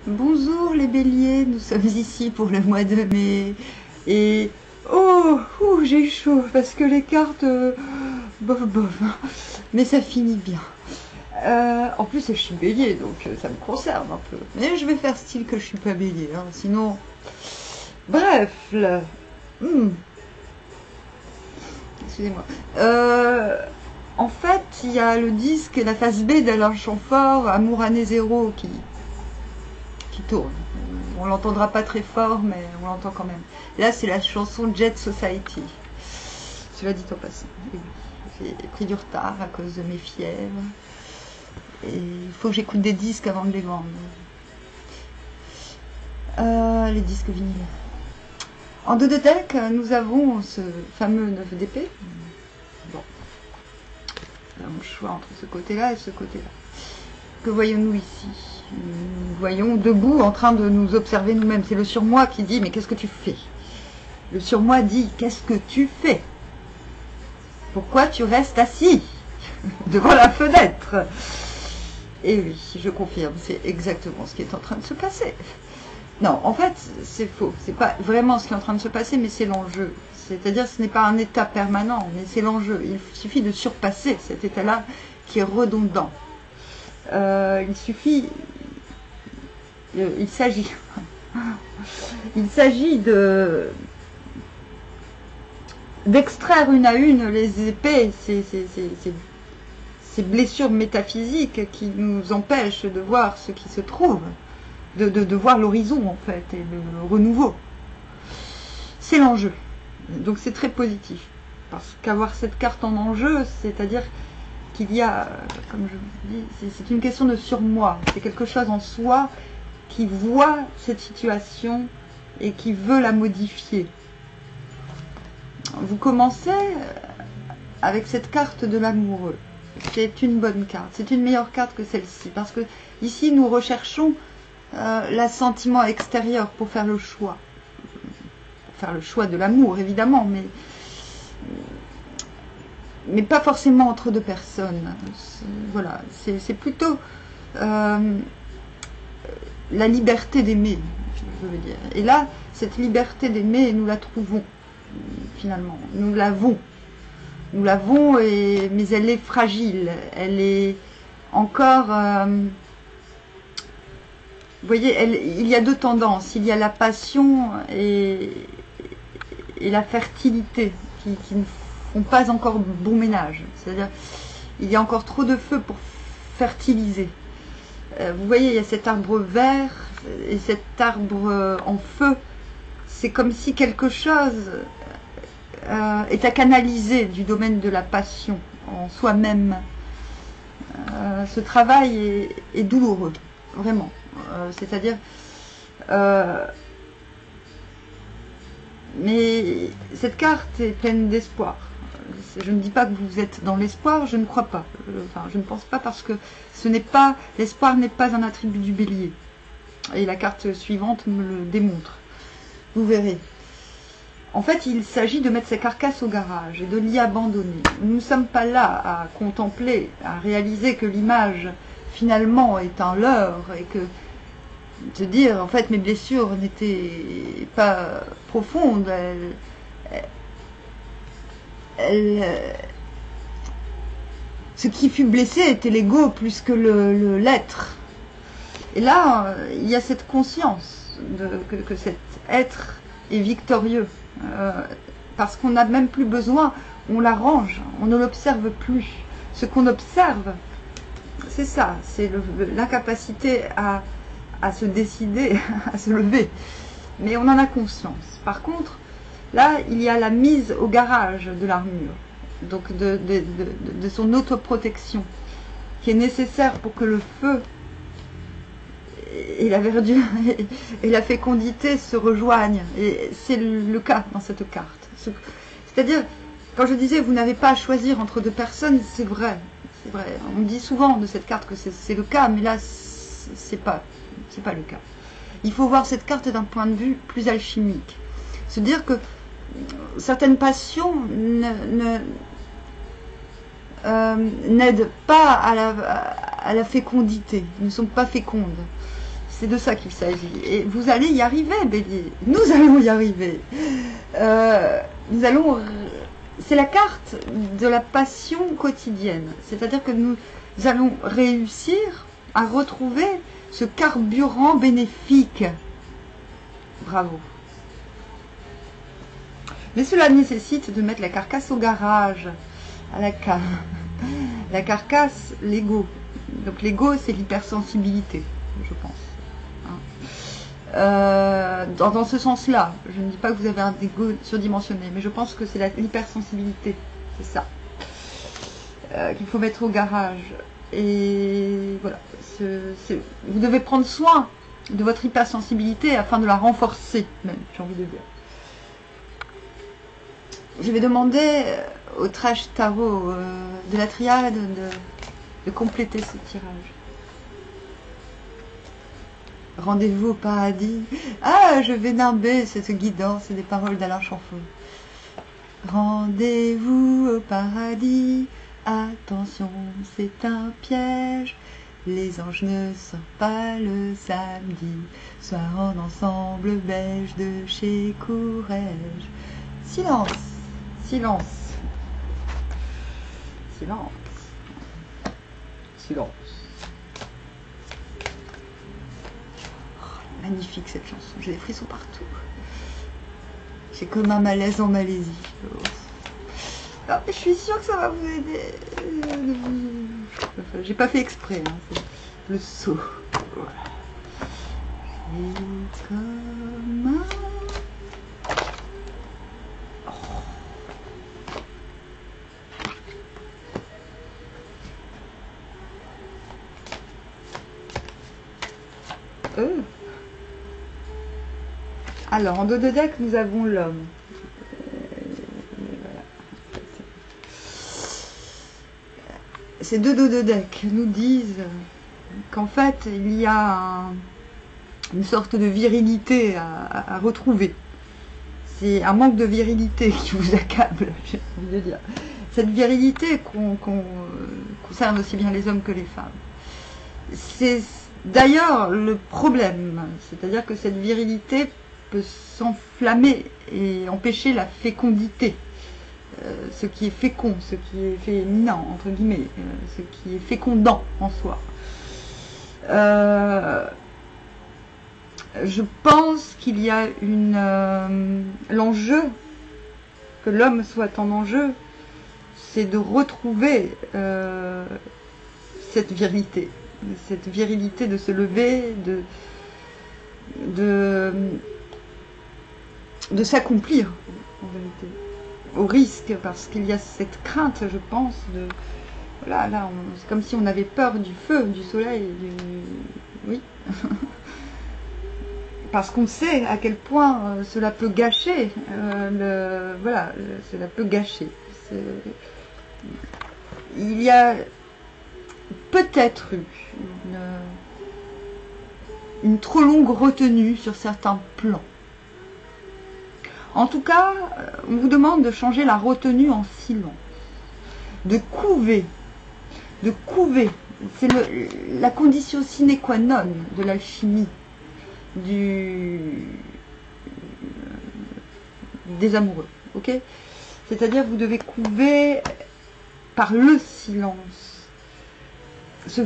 Bonjour les béliers, nous sommes ici pour le mois de mai. Et oh, j'ai chaud parce que les cartes, bof bof, mais ça finit bien. En plus je suis bélier, donc ça me concerne un peu. Mais je vais faire style que je suis pas bélier, hein, sinon... Bref, là... Excusez-moi. En fait, il y a le disque, la face B d'Alain Chamfort, Amour année zéro, qui tourne. On l'entendra pas très fort, mais on l'entend quand même. Là, c'est la chanson Jet Society. Cela dit en passant. J'ai pris du retard à cause de mes fièvres. Et il faut que j'écoute des disques avant de les vendre. Les disques vinyles. En dos de deck, nous avons ce fameux 9 d'épée. Bon. Nous avons le choix entre ce côté-là et ce côté-là. Que voyons-nous ici? Nous voyons debout en train de nous observer nous-mêmes. C'est le surmoi qui dit mais qu'est-ce que tu fais? Le surmoi dit qu'est-ce que tu fais? Pourquoi tu restes assis devant la fenêtre? Et oui, je confirme, c'est exactement ce qui est en train de se passer. Non, en fait, c'est faux. C'est pas vraiment ce qui est en train de se passer, mais c'est l'enjeu. C'est-à-dire, ce n'est pas un état permanent, mais c'est l'enjeu. Il suffit de surpasser cet état-là qui est redondant. Il suffit... Il s'agit d'extraire une à une les épées, ces blessures métaphysiques qui nous empêchent de voir ce qui se trouve, de voir l'horizon en fait, et le renouveau. C'est l'enjeu. Donc c'est très positif. Parce qu'avoir cette carte en enjeu, c'est-à-dire qu'il y a, comme je vous dis, c'est une question de surmoi. C'est quelque chose en soi qui voit cette situation et qui veut la modifier. Vous commencez avec cette carte de l'amoureux. C'est une bonne carte. C'est une meilleure carte que celle-ci. Parce que ici, nous recherchons l'assentiment extérieur pour faire le choix. Pour faire le choix de l'amour, évidemment, mais pas forcément entre deux personnes. Voilà, c'est plutôt la liberté d'aimer, je veux dire. Et là, cette liberté d'aimer, nous la trouvons, finalement. Nous l'avons. Nous l'avons, mais elle est fragile. Elle est encore... vous voyez, il y a deux tendances. Il y a la passion et la fertilité qui ne font pas encore bon ménage. C'est-à-dire, il y a encore trop de feu pour fertiliser. Vous voyez, il y a cet arbre vert et cet arbre en feu. C'est comme si quelque chose est à canaliser du domaine de la passion en soi-même. Ce travail est douloureux, vraiment. C'est-à-dire... mais cette carte est pleine d'espoir. Je ne dis pas que vous êtes dans l'espoir, je ne crois pas. Enfin, je ne pense pas parce que ce n'est pas, l'espoir n'est pas un attribut du bélier. Et la carte suivante me le démontre. Vous verrez. En fait, il s'agit de mettre sa carcasse au garage et de l'y abandonner. Nous ne sommes pas là à contempler, à réaliser que l'image, finalement, est un leurre et que se dire, en fait, mes blessures n'étaient pas profondes. Ce qui fut blessé était l'ego plus que l'être. Et là, il y a cette conscience que cet être est victorieux. Parce qu'on n'a même plus besoin, on l'arrange, on ne l'observe plus. Ce qu'on observe, c'est ça, c'est l'incapacité à se décider, à se lever. Mais on en a conscience. Par contre, là, il y a la mise au garage de l'armure, donc de son autoprotection, qui est nécessaire pour que le feu et la verdure et la fécondité se rejoignent. Et c'est le cas dans cette carte. C'est-à-dire, quand je disais, vous n'avez pas à choisir entre deux personnes, c'est vrai. C'est vrai. On dit souvent de cette carte que c'est le cas, mais là, c'est pas le cas. Il faut voir cette carte d'un point de vue plus alchimique. Se dire que certaines passions n'aident pas à la fécondité, ne sont pas fécondes. C'est de ça qu'il s'agit. Et vous allez y arriver, Bélier. Nous allons y arriver. Nous allons... C'est la carte de la passion quotidienne. C'est-à-dire que nous allons réussir à retrouver ce carburant bénéfique. Bravo. Mais cela nécessite de mettre la carcasse au garage. À la carcasse, l'ego. Donc l'ego, c'est l'hypersensibilité, je pense. Dans ce sens-là, je ne dis pas que vous avez un ego surdimensionné, mais je pense que c'est l'hypersensibilité, c'est ça, qu'il faut mettre au garage. Et voilà, vous devez prendre soin de votre hypersensibilité afin de la renforcer, même, j'ai envie de dire. Je vais demander au Trash Tarot de la triade de compléter ce tirage. Rendez-vous au paradis. Ah, je vais nimber cette guidance des paroles d'Alain Chamfort. Rendez-vous au paradis. Attention, c'est un piège. Les anges ne sortent pas le samedi. Soir en ensemble beige de chez Courrèges. Silence, silence, silence, silence. Magnifique cette chanson, j'ai des frissons partout. C'est comme un malaise en Malaisie. Ah, je suis sûre que ça va vous aider. Enfin, j'ai pas fait exprès, hein, c'est le saut. Voilà. C'est comme un... Alors, en dos de deck, nous avons l'homme. Voilà. Ces deux dos de deck nous disent qu'en fait, il y a une sorte de virilité à retrouver. C'est un manque de virilité qui vous accable, j'ai envie de dire. Cette virilité concerne aussi bien les hommes que les femmes. C'est d'ailleurs le problème, c'est-à-dire que cette virilité peut s'enflammer et empêcher la fécondité, ce qui est fécond, ce qui est féminin, entre guillemets, ce qui est fécondant en soi. Je pense qu'il y a l'enjeu, que l'homme soit en enjeu, c'est de retrouver cette virilité de se lever, de s'accomplir, en vérité, au risque, parce qu'il y a cette crainte, je pense, de... Voilà, là, c'est comme si on avait peur du feu, du soleil, oui. Parce qu'on sait à quel point cela peut gâcher, voilà, cela peut gâcher. Il y a peut-être eu une trop longue retenue sur certains plans. En tout cas, on vous demande de changer la retenue en silence, de couver. C'est la condition sine qua non de l'alchimie des amoureux, ok? C'est-à-dire vous devez couver par le silence ce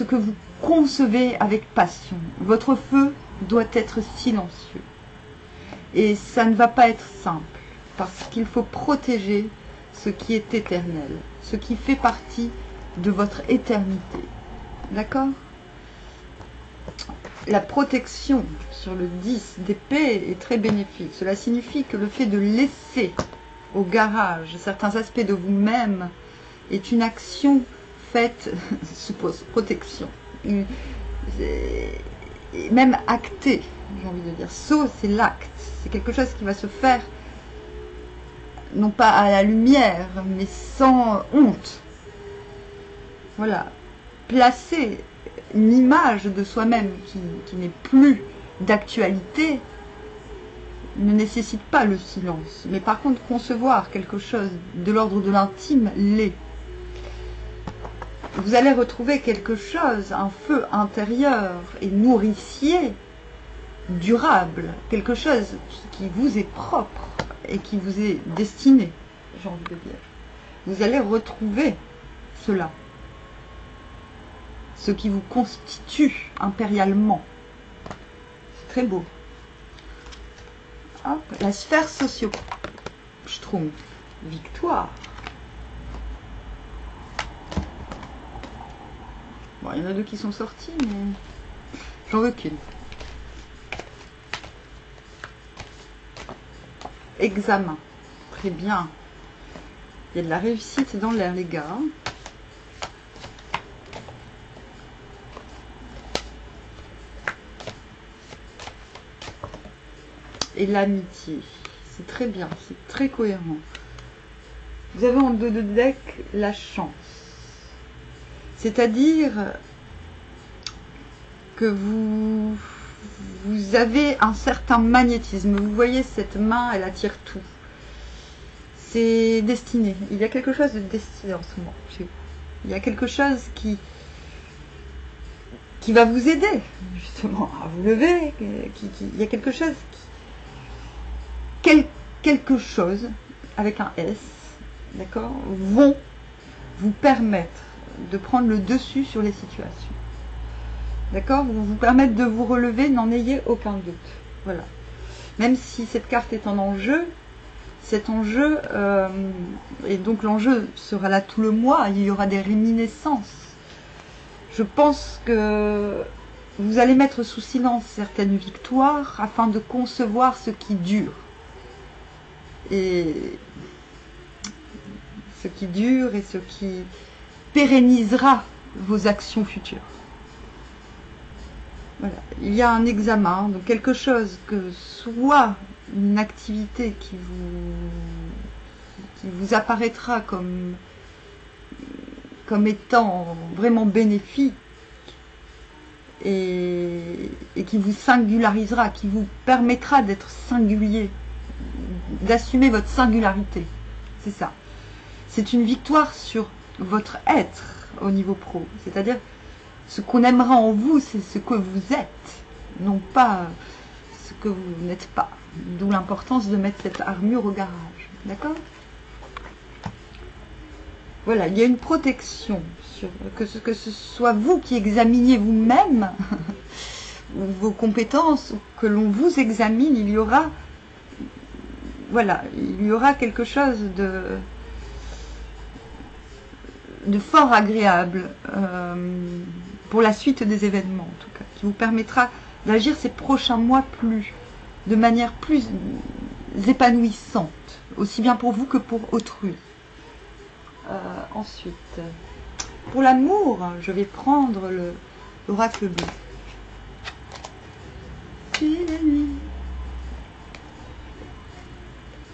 que vous concevez avec passion. Votre feu doit être silencieux. Et ça ne va pas être simple, parce qu'il faut protéger ce qui est éternel, ce qui fait partie de votre éternité. D'accord? La protection sur le 10 d'épée est très bénéfique. Cela signifie que le fait de laisser au garage certains aspects de vous-même est une action faite sous protection. Et même actée, j'ai envie de dire. Saut, c'est l'acte. C'est quelque chose qui va se faire, non pas à la lumière, mais sans honte. Voilà. Placer une image de soi-même qui n'est plus d'actualité ne nécessite pas le silence. Mais par contre, concevoir quelque chose de l'ordre de l'intime l'est. vous allez retrouver quelque chose, un feu intérieur et nourricier, durable, quelque chose qui vous est propre et qui vous est destiné, j'ai envie de dire. Vous allez retrouver cela, ce qui vous constitue impérialement. C'est très beau. Hop, la sphère socio-schtroumpf, victoire. Bon, il y en a deux qui sont sortis, mais j'en veux qu'une. Examen. Très bien. Il y a de la réussite dans l'air, les gars. Et l'amitié. C'est très bien, c'est très cohérent. Vous avez en dos de deck la chance. C'est-à-dire que vous avez un certain magnétisme. Vous voyez cette main, elle attire tout. C'est destiné. Il y a quelque chose de destiné en ce moment. Il y a quelque chose qui va vous aider, justement, à vous lever. Il y a quelque chose quelque chose, avec un S, d'accord, vont vous permettre de prendre le dessus sur les situations. D'accord, vous permettre de vous relever, n'en ayez aucun doute. Voilà. Même si cette carte est en enjeu, cet enjeu, et donc l'enjeu sera là tout le mois, il y aura des réminiscences. Je pense que vous allez mettre sous silence certaines victoires afin de concevoir ce qui dure. Et ce qui dure et ce qui pérennisera vos actions futures. Voilà. Il y a un examen, donc quelque chose que soit une activité qui vous apparaîtra comme étant vraiment bénéfique et qui vous singularisera, qui vous permettra d'être singulier, d'assumer votre singularité. C'est ça. C'est une victoire sur votre être au niveau pro. C'est-à-dire, ce qu'on aimera en vous, c'est ce que vous êtes, non pas ce que vous n'êtes pas. D'où l'importance de mettre cette armure au garage. D'accord ? Voilà, il y a une protection, sur, que ce soit vous qui examiniez vous-même vos compétences, ou que l'on vous examine, il y aura, voilà, il y aura quelque chose de fort agréable pour la suite des événements, en tout cas, qui vous permettra d'agir ces prochains mois de manière plus épanouissante, aussi bien pour vous que pour autrui. Ensuite, pour l'amour, je vais prendre l'oracle bleu.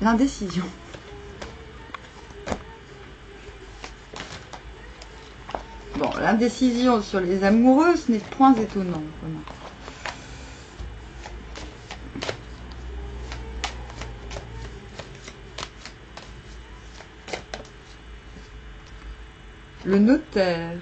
L'indécision. Bon, l'indécision sur les amoureux, ce n'est point étonnant, vraiment. Le notaire.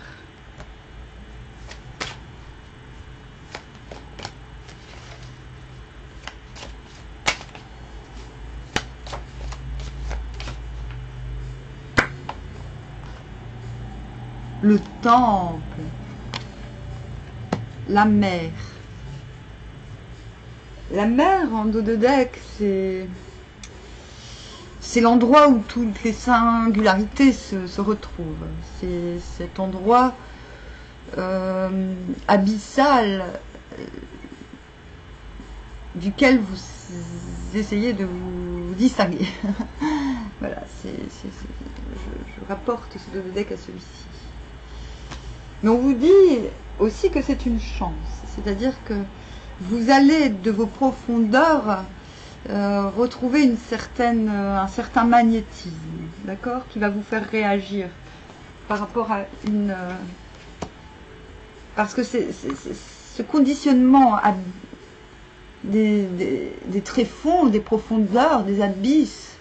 Le temple. La mer. La mer en dos de deck, c'est l'endroit où toutes les singularités se retrouvent. C'est cet endroit abyssal duquel vous essayez de vous distinguer. Voilà, je rapporte ce dos de deck à celui-ci. Mais on vous dit aussi que c'est une chance. C'est-à-dire que vous allez de vos profondeurs retrouver un certain magnétisme, d'accord, qui va vous faire réagir par rapport à une... parce que ce conditionnement à des tréfonds, des profondeurs, des abysses,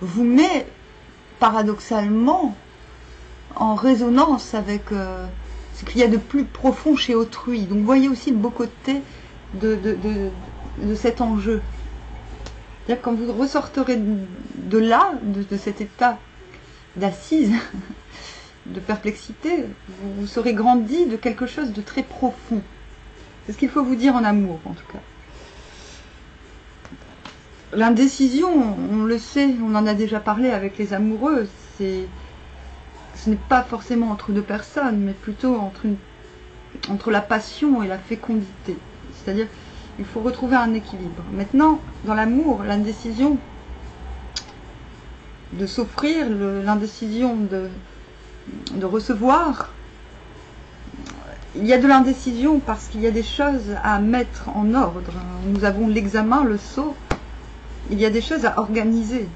vous met paradoxalement en résonance avec ce qu'il y a de plus profond chez autrui. Donc voyez aussi le beau côté de cet enjeu. C'est-à-dire quand vous ressortirez de là, de cet état d'assise, de perplexité, vous serez grandi de quelque chose de très profond. C'est ce qu'il faut vous dire en amour, en tout cas. L'indécision, on le sait, on en a déjà parlé avec les amoureux, ce n'est pas forcément entre deux personnes, mais plutôt entre la passion et la fécondité. C'est-à-dire, il faut retrouver un équilibre. Maintenant, dans l'amour, l'indécision de s'offrir, l'indécision de recevoir, il y a de l'indécision parce qu'il y a des choses à mettre en ordre. Nous avons l'examen, le sceau, il y a des choses à organiser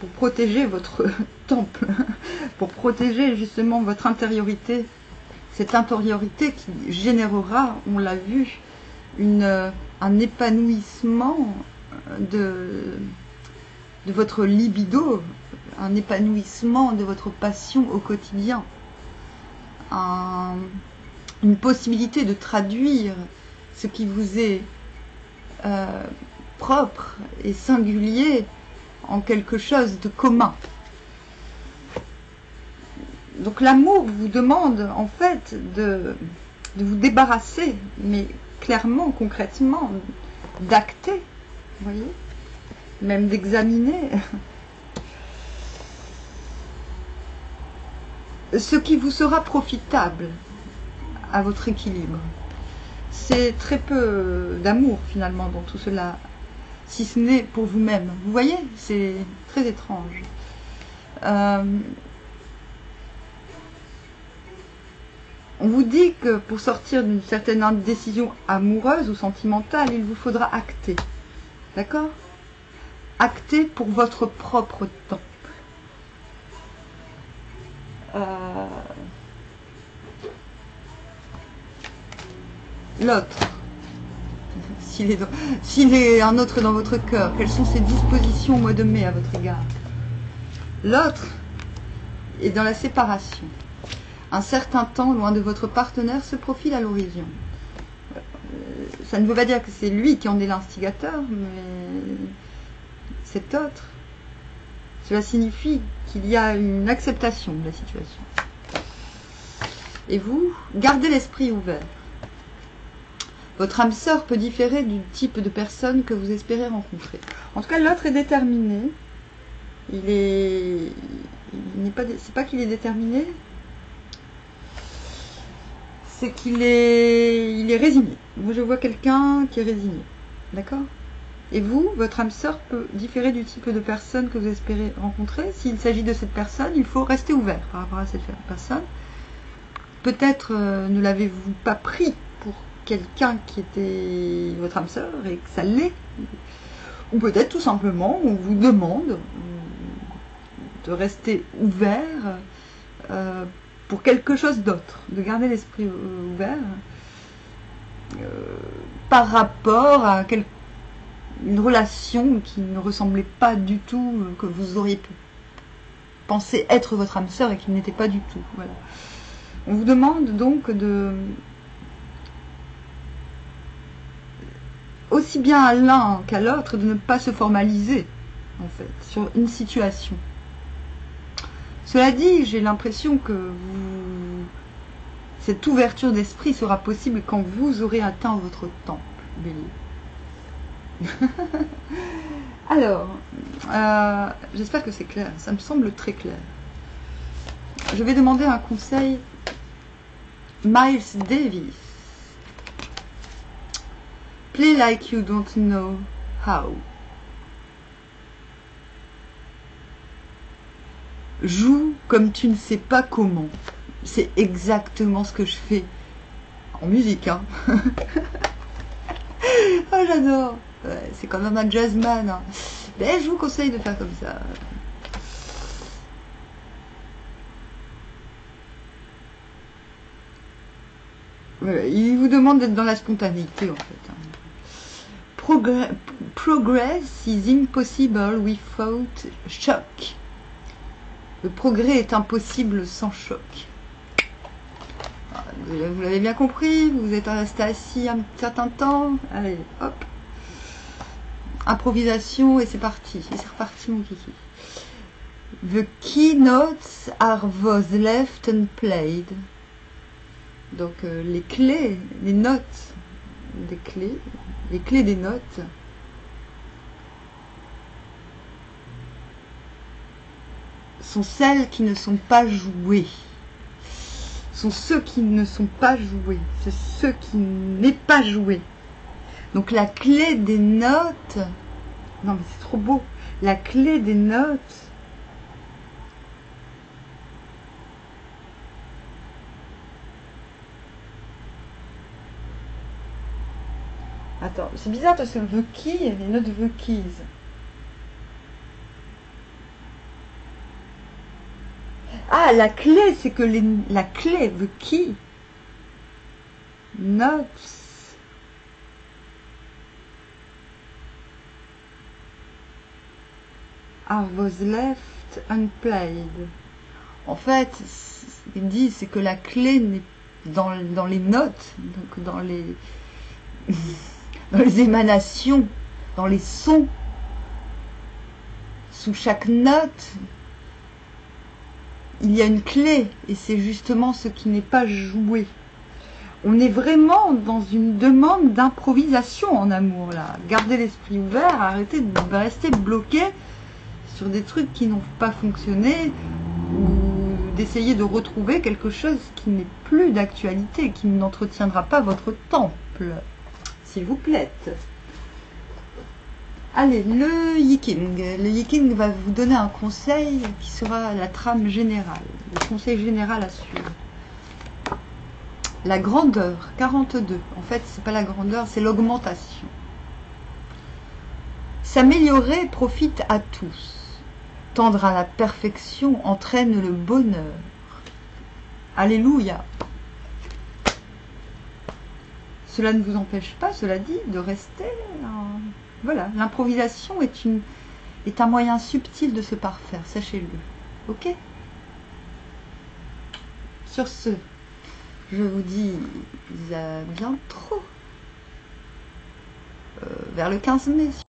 pour protéger votre temple, pour protéger justement votre intériorité, cette intériorité qui générera, on l'a vu, un épanouissement de votre libido, un épanouissement de votre passion au quotidien, une possibilité de traduire ce qui vous est propre et singulier en quelque chose de commun. Donc l'amour vous demande en fait de vous débarrasser, mais clairement, concrètement, d'acter, vous voyez, même d'examiner ce qui vous sera profitable à votre équilibre. C'est très peu d'amour finalement dans tout cela, si ce n'est pour vous-même. Vous voyez, c'est très étrange. On vous dit que pour sortir d'une certaine indécision amoureuse ou sentimentale, il vous faudra acter. D'accord? Acter pour votre propre temps. L'autre, s'il est un autre dans votre cœur, quelles sont ses dispositions au mois de mai à votre égard? L'autre est dans la séparation. Un certain temps loin de votre partenaire se profile à l'horizon. Ça ne veut pas dire que c'est lui qui en est l'instigateur, mais cet autre. Cela signifie qu'il y a une acceptation de la situation. Et vous, gardez l'esprit ouvert. Votre âme sœur peut différer du type de personne que vous espérez rencontrer. En tout cas, l'autre est déterminé. C'est pas qu'il est déterminé, c'est qu'il est résigné. Moi, je vois quelqu'un qui est résigné. D'accord? Et vous, votre âme sœur peut différer du type de personne que vous espérez rencontrer. S'il s'agit de cette personne, il faut rester ouvert par rapport à cette personne. Peut-être ne l'avez-vous pas pris pour quelqu'un qui était votre âme sœur et que ça l'est. Ou peut-être tout simplement, on vous demande de rester ouvert pour quelque chose d'autre, de garder l'esprit ouvert par rapport à une relation qui ne ressemblait pas du tout, que vous auriez pu penser être votre âme sœur et qui n'était pas du tout. Voilà. On vous demande donc aussi bien à l'un qu'à l'autre de ne pas se formaliser en fait sur une situation. Cela dit, j'ai l'impression que cette ouverture d'esprit sera possible quand vous aurez atteint votre temple, Bélier. Alors, j'espère que c'est clair. Ça me semble très clair. Je vais demander un conseil. Miles Davis. Play like you don't know how. Joue comme tu ne sais pas comment. C'est exactement ce que je fais en musique. Hein. Oh, j'adore. Ouais, c'est quand même un jazzman. Hein. Mais je vous conseille de faire comme ça. Ouais, il vous demande d'être dans la spontanéité en fait. Hein. Progress is impossible without shock. Le progrès est impossible sans choc. Vous l'avez bien compris, vous êtes resté assis un certain temps. Allez, hop. Improvisation et c'est parti. Et c'est reparti mon kiki. The keynotes are was left unplayed. Donc les clés, les notes des clés, les clés des notes sont celles qui ne sont pas jouées. Sont ceux qui ne sont pas joués. C'est ceux qui n'est pas joué. Donc la clé des notes. Non mais c'est trop beau. La clé des notes. Attends, c'est bizarre parce que the key, les notes the keys. Ah, la clé, c'est que la clé, the key, notes, are was left unplayed. En fait, il dit c'est que la clé n'est dans les notes, donc dans les dans les émanations, dans les sons, sous chaque note, il y a une clé, et c'est justement ce qui n'est pas joué. On est vraiment dans une demande d'improvisation en amour, là. Gardez l'esprit ouvert, arrêtez de rester bloqué sur des trucs qui n'ont pas fonctionné, ou d'essayer de retrouver quelque chose qui n'est plus d'actualité, qui n'entretiendra pas votre temple. S'il vous plaît. Allez, le Yiking. Le Yiking va vous donner un conseil qui sera la trame générale. Le conseil général à suivre. La grandeur, 42. En fait, c'est pas la grandeur, c'est l'augmentation. S'améliorer profite à tous. Tendre à la perfection entraîne le bonheur. Alléluia. Cela ne vous empêche pas, cela dit, de rester... Voilà, l'improvisation est un moyen subtil de se parfaire, sachez-le. Ok? Sur ce, je vous dis à bientôt, vers le 15 mai.